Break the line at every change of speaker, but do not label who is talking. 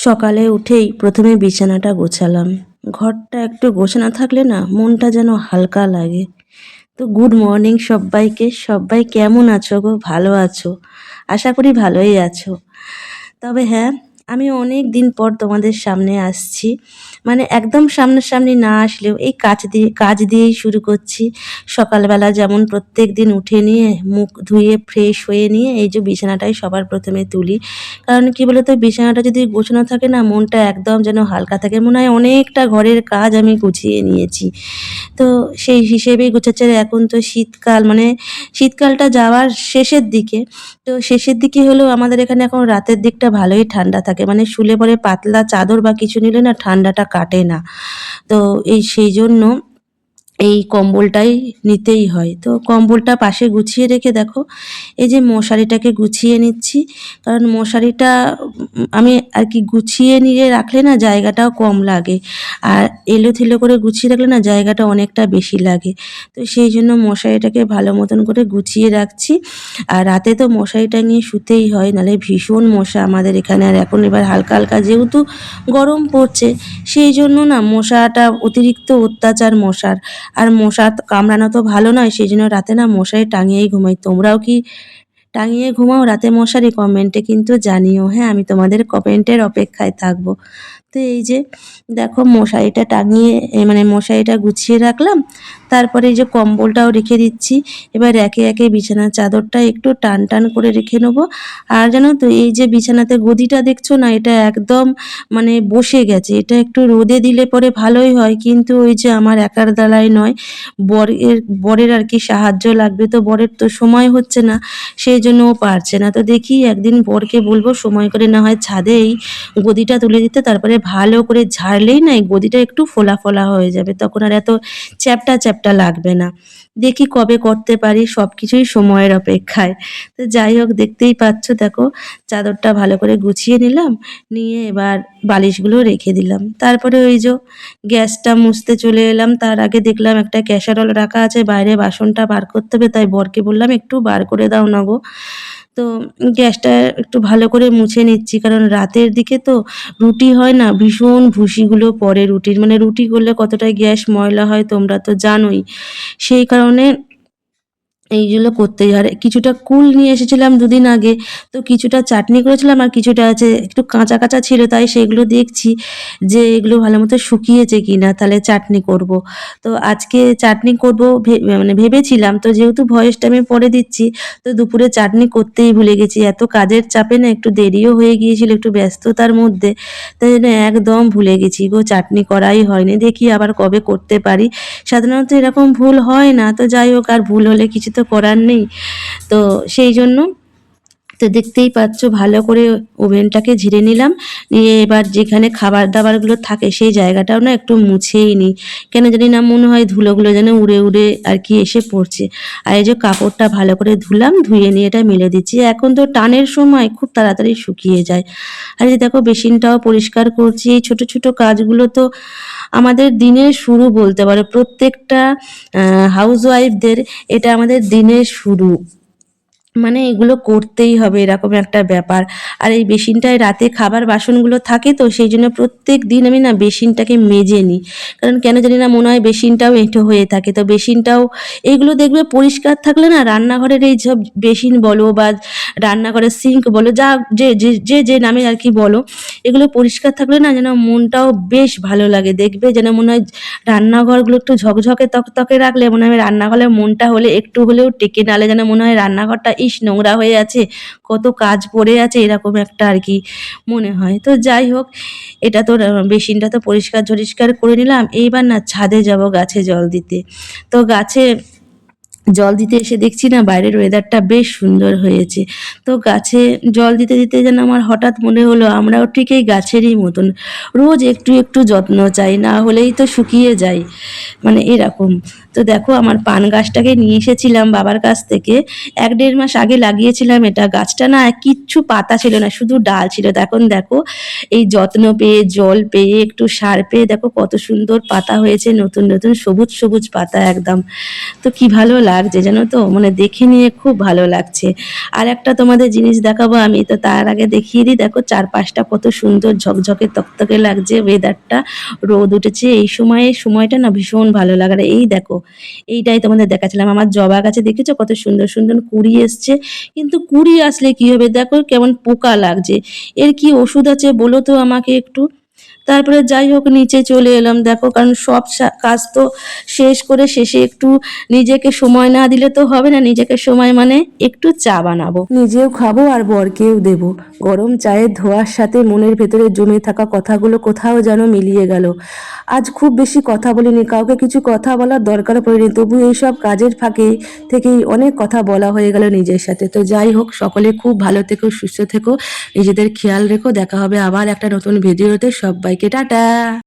সকালে উঠেই প্রথমে বিছানাটা গোছালাম। ঘরটা একটু গোছানো থাকলে না মনটা যেন হালকা লাগে। তো গুড মর্নিং সব্বাইকে। সব্বাই কেমন আছো গো? ভালো আছো? আশা করি ভালোই আছো। তবে হ্যাঁ, আমি অনেক দিন পর তোমাদের সামনে আসছি। মানে একদম সামনাসামনি না আসলেও এই কাজ দিয়েই শুরু করছি। সকালবেলা যেমন প্রত্যেকদিন উঠে নিয়ে মুখ ধুয়ে ফ্রেশ হয়ে নিয়ে এই যে বিছানাটাই সবার ১ম এ তুলি। কারণ কি বলো তো, বিছানাটা যদি গোছানো থাকে না মনটা একদম যেন হালকা থাকে। মনে হয় অনেকটা ঘরের কাজ আমি গুছিয়ে নিয়েছি। তো সেই হিসেবেই গোছাচ্ছে। আর এখন তো শীতকাল, মানে শীতকালটা যাওয়ার শেষের দিকে। তো শেষের দিকে হলেও আমাদের এখানে এখন রাতের দিকটা ভালোই ঠান্ডা থাকে। মানে শুলে পরে পাতলা চাদর বা কিছু নিলে না ঠান্ডাটা কাটে না। তো সেইজন্য এই কম্বলটাই নিতেই হয়। তো কম্বলটা পাশে গুছিয়ে রেখে দেখো এই যে মশারিটাকে গুছিয়ে নিচ্ছি। কারণ মশারিটা আমি আর কি গুছিয়ে নিয়ে রাখলে না জায়গাটাও কম লাগে। আর এলোথেলো করে গুছিয়ে রাখলে না জায়গাটা অনেকটা বেশি লাগে। তো সেই জন্য মশারিটাকে ভালো মতন করে গুছিয়ে রাখছি। আর রাতে তো মশারি টাঙিয়ে শুতেই হয়, নাহলে ভীষণ মশা আমাদের এখানে। আর এখন এবার হালকা, হালকা যেহেতু গরম পড়ছে সেই জন্য না মশাটা অতিরিক্ত অত্যাচার মশার। আর মশা কামড়ানো তো ভালো নয়, সেজন্য রাতে না মশারি টাঙিয়েই ঘুমাই। তোমরাও কি টাঙিয়ে ঘুমাও রাতে মশারি? কমেন্টে কিন্তু জানিও, হ্যাঁ? আমি তোমাদের কমেন্টের অপেক্ষায় থাকবো। তো এই যে দেখো মশারিটা টাঙিয়ে মানে মশারিটা গুছিয়ে রাখলাম। তারপরে এই যে কম্বলটাও রেখে দিচ্ছি। এবার একে, একে বিছানার চাদরটা একটু টান, টান করে রেখে নেবো। আর জানো তো এই যে বিছানাতে গদিটা দেখছো না, এটা একদম মানে বসে গেছে। এটা একটু রোদে দিলে পরে ভালোই হয়, কিন্তু ওই যে আমার একার দ্বারাই নয়, বরের আর কি সাহায্য লাগবে। তো বরের তো সময় হচ্ছে না, সেইজন্য ও পারছে না। তো দেখি একদিন বরকে বলবো সময় করে না হয় ছাদে এই গদিটা তুলে দিতে, তারপরে ভালো করে ঝাড়লেই না এই গদিটা একটু ফোলা, ফোলা হয়ে যাবে। তখন আর এত চ্যাপ্টা, চ্যাপ্টা লাগবে না। দেখি কবে করতে পারি, সবকিছুই সময়ের অপেক্ষায়। তো যাই হোক, দেখতেই পাচ্ছ দেখো চাদরটা ভালো করে গুছিয়ে নিলাম। নিয়ে এবার বালিশগুলো রেখে দিলাম। তারপরে ওই যে গ্যাসটা মুছতে চলে এলাম। তার আগে দেখলাম একটা ক্যাসারোল রাখা আছে, বাইরে বাসনটা বার করতে হবে। তাই বরকে বললাম একটু বার করে দাও না গো। তো গ্যাসটা একটু ভালো করে মুছে নিচ্ছি। কারণ রাতের দিকে তো রুটি হয় না, ভীষণ ভুসিগুলো পড়ে রুটির। মানে রুটি করলে কতটা গ্যাস ময়লা হয় তোমরা তো জানোই। সেই কারণে এইগুলো করতেই হয়। আর কিছুটা কুল নিয়ে এসেছিলাম ২ দিন আগে। তো কিছুটা চাটনি করেছিলাম আর কিছুটা আছে একটু কাঁচা, কাঁচা ছিল। তাই সেগুলো দেখছি যে এগুলো ভালোমতো শুকিয়েছে কিনা, তাহলে চাটনি করব। তো আজকে চাটনি করব মানে ভেবেছিলাম। তো যেহেতু ভয়েসটা আমি পরে দিচ্ছি, তো দুপুরে চাটনি করতেই ভুলে গেছি। এত কাজের চাপে না একটু দেরিও হয়ে গিয়েছিল, একটু ব্যস্ততার মধ্যে। তাই জন্য একদম ভুলে গেছি গো, চাটনি করাই হয়নি। দেখি আবার কবে করতে পারি। সাধারণত এরকম ভুল হয় না। তো যাই হোক, আর ভুল হলে কিছু তো করার নেই। তো সেইজন্য তো দেখতেই পাচ্ছ ভালো করে ওভেনটাকে ঝেড়ে নিলাম। নিয়ে এবার যেখানে খাবার-দাবারগুলো থাকে সেই জায়গাটাও না একটু মুছেই নিই। কেন জানি না মনে হয় ধুলোগুলো যেন উড়ে, উড়ে আর কি এসে পড়ছে। আর এই যে কাপড়টা ভালো করে ধুলাম, ধুয়ে নিয়ে এটা মেলে দিচ্ছি। এখন তো টানের সময় খুব তাড়াতাড়ি শুকিয়ে যায়। আর এই যে দেখো বেসিনটাও পরিষ্কার করছি। এই ছোট, ছোট কাজগুলো তো আমাদের দিনের শুরু বলতে পারো। প্রত্যেকটা হাউসওয়াইফদের এটা আমাদের দিনের শুরু। মানে এগুলো করতেই হবে, এরকম একটা ব্যাপার। আর এই বেসিনটায় রাতে খাবার বাসনগুলো থাকে, তো সেই জন্য প্রত্যেকদিন আমি না বেসিনটাকে মেজে নিই। কারণ কেন জানি না মনে হয় বেসিনটাও এঁঠো হয়ে থাকে। তো বেসিনটাও এইগুলো দেখবে পরিষ্কার থাকলে না রান্নাঘরের এই সব বেসিন বলো বা রান্নাঘরের সিঙ্ক বলো, যা যে নামে আর কি বলো, এগুলো পরিষ্কার থাকলে না যেন মনটাও বেশ ভালো লাগে। দেখবে যেন মনে হয় রান্নাঘরগুলো একটু ঝকঝকে তকতকে রাখলে মনে হয় রান্নাঘরের মনটা হলে একটু হলেও টেকে, নাহলে যেন মনে হয় রান্নাঘরটা ইস নোংরা হয়ে আছে, কত কাজ পড়ে আছে, এরকম একটা আর কি মনে হয়। তো যাই হোক, এটা তো বেসিনটা তো পরিষ্কার-ঝরিষ্কার করে নিলাম। এইবার না ছাদে যাব গাছে জল দিতে। তো গাছে জল দিতে এসে দেখছি না বাইরের ওয়েদারটা বেশ সুন্দর হয়েছে। তো গাছে জল দিতে, দিতে যেন আমার হঠাৎ মনে হলো আমরাও ঠিক এই গাছেরই মতন। রোজ একটু, একটু যত্ন চাই, না হলেই তো শুকিয়ে যাই। মানে এরকম। তো দেখো আমার পান গাছটাকে নিয়ে এসেছিলাম বাবার কাছ থেকে, ১-১.৫ মাস আগে লাগিয়েছিলাম এটা। গাছটা না কিচ্ছু পাতা ছিল না, শুধু ডাল ছিল। তো এখন দেখো এই যত্ন পেয়ে, জল পেয়ে, একটু সার পেয়ে দেখো কত সুন্দর পাতা হয়েছে, নতুন নতুন সবুজ সবুজ পাতা একদম। তো কি ভালো লাগছে জানো তো, মানে দেখে নিয়ে খুব ভালো লাগছে। আর একটা তোমাদের জিনিস দেখাবো আমি, তো তার আগে দেখিয়ে দিই, দেখো চারপাশটা কত সুন্দর ঝকঝকে তকতকে লাগছে, ওয়েদারটা রোদ উঠেছে এই সময়ে, সময়টা না ভীষণ ভালো লাগে। আর এই দেখো এইটাই তোমাদের দেখাচ্ছিলাম, আমার জবা গাছে দেখেছো কত সুন্দর সুন্দর কুঁড়ি এসছে, কিন্তু কুঁড়ি আসলে কি হবে, দেখো কেমন পোকা লাগছে। এর কি ওষুধ আছে বলো তো আমাকে একটু। তারপরে যাই হোক নিচে চলে এলাম, দেখো কারণ সব কাজ তো শেষ করে শেষে একটু নিজেকে সময় না দিলে তো হবে না। নিজেকে সময় মানে একটু চা বানাবো, নিজেও খাবো আর বরকেও দেবো। গরম চায়ের ধোঁয়ার সাথে মনের ভেতরে জমে থাকা কথাগুলো কোথাও যেন মিলিয়ে গেল। আজ খুব বেশি কথা বলিনি, কাউকে কিছু কথা বলার দরকার পড়েনি, তবু এইসব কাজের ফাঁকে থেকেই অনেক কথা বলা হয়ে গেল নিজের সাথে। তো যাই হোক, সকলে খুব ভালো থেকো, সুস্থ থেকো, নিজেদের খেয়াল রেখো। দেখা হবে আবার একটা নতুন ভিডিওতে। সবাইকে টাটা।